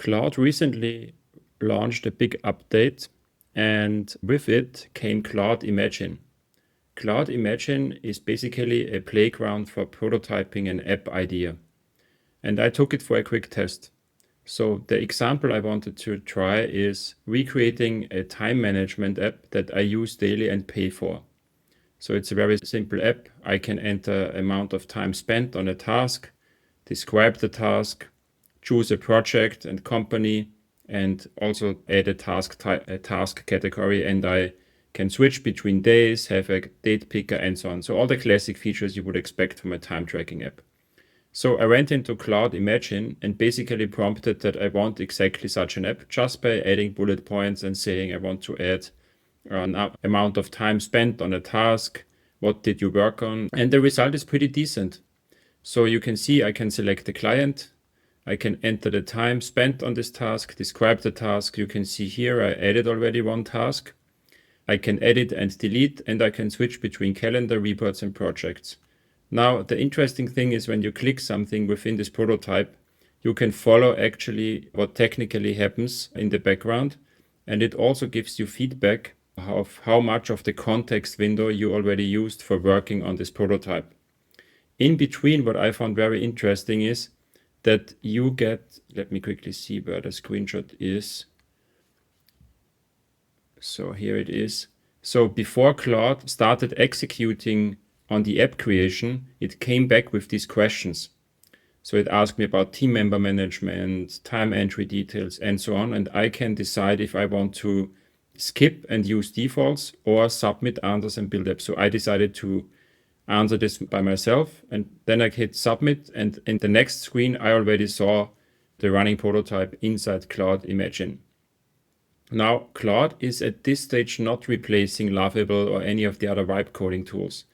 Claude recently launched a big update, and with it came Claude Imagine. Claude Imagine is basically a playground for prototyping an app idea. And I took it for a quick test. So the example I wanted to try is recreating a time management app that I use daily and pay for. So it's a very simple app. I can enter amount of time spent on a task, describe the task, choose a project and company, and also add a task category, and I can switch between days, have a date picker, and so on. So all the classic features you would expect from a time tracking app. So I went into Claude Imagine and basically prompted that I want exactly such an app just by adding bullet points and saying I want to add an amount of time spent on a task, what did you work on, and the result is pretty decent. So you can see I can select the client, I can enter the time spent on this task, describe the task. You can see here I added already one task. I can edit and delete, and I can switch between calendar, reports, and projects. Now, the interesting thing is when you click something within this prototype, you can follow actually what technically happens in the background, and it also gives you feedback of how much of the context window you already used for working on this prototype. In between, what I found very interesting is that you get, let me quickly see where the screenshot is. So here it is. So before Claude started executing on the app creation, it came back with these questions. So it asked me about team member management, time entry details, and so on. And I can decide if I want to skip and use defaults or submit answers and build apps. So I decided to answer this by myself, and then I hit submit, and in the next screen I already saw the running prototype inside Claude Imagine. Now Claude is at this stage not replacing Lovable or any of the other vibe coding tools.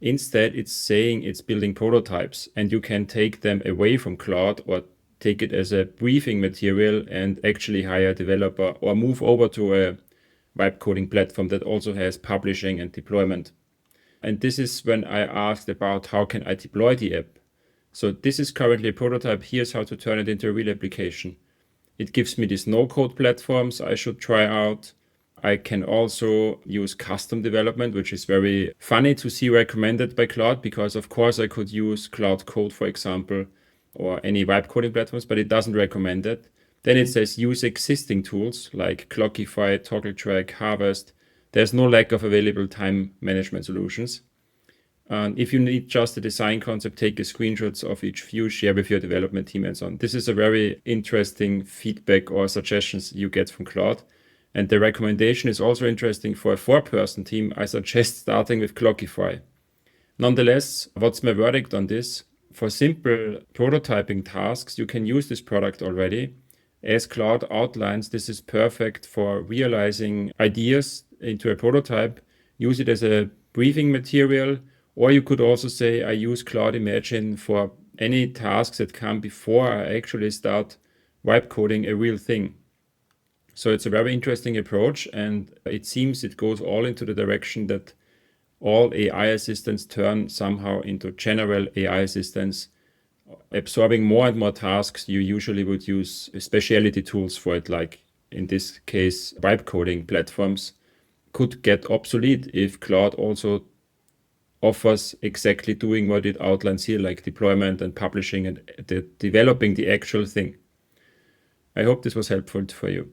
Instead, it's saying it's building prototypes, and you can take them away from Claude or take it as a briefing material and actually hire a developer or move over to a vibe coding platform that also has publishing and deployment. And this is when I asked about how can I deploy the app. So this is currently a prototype. Here's how to turn it into a real application. It gives me these no-code platforms I should try out. I can also use custom development, which is very funny to see recommended by Claude, because of course I could use Cloud Code, for example, or any vibe coding platforms, but it doesn't recommend it. Then it says use existing tools like Clockify, ToggleTrack, Harvest. There's no lack of available time management solutions. And if you need just a design concept, take a screenshots of each view, share with your development team, and so on. This is a very interesting feedback or suggestions you get from Claude. And the recommendation is also interesting for a 4-person team. I suggest starting with Clockify. Nonetheless, what's my verdict on this? For simple prototyping tasks, you can use this product already. As Claude outlines, this is perfect for realizing ideas into a prototype. Use it as a briefing material, or you could also say, I use Claude Imagine for any tasks that come before I actually start vibe coding a real thing. So it's a very interesting approach, and it seems it goes all into the direction that all AI assistants turn somehow into general AI assistants, absorbing more and more tasks. You usually would use specialty tools for it, like in this case, vibe coding platforms could get obsolete if Claude also offers exactly doing what it outlines here, like deployment and publishing and developing the actual thing. I hope this was helpful for you.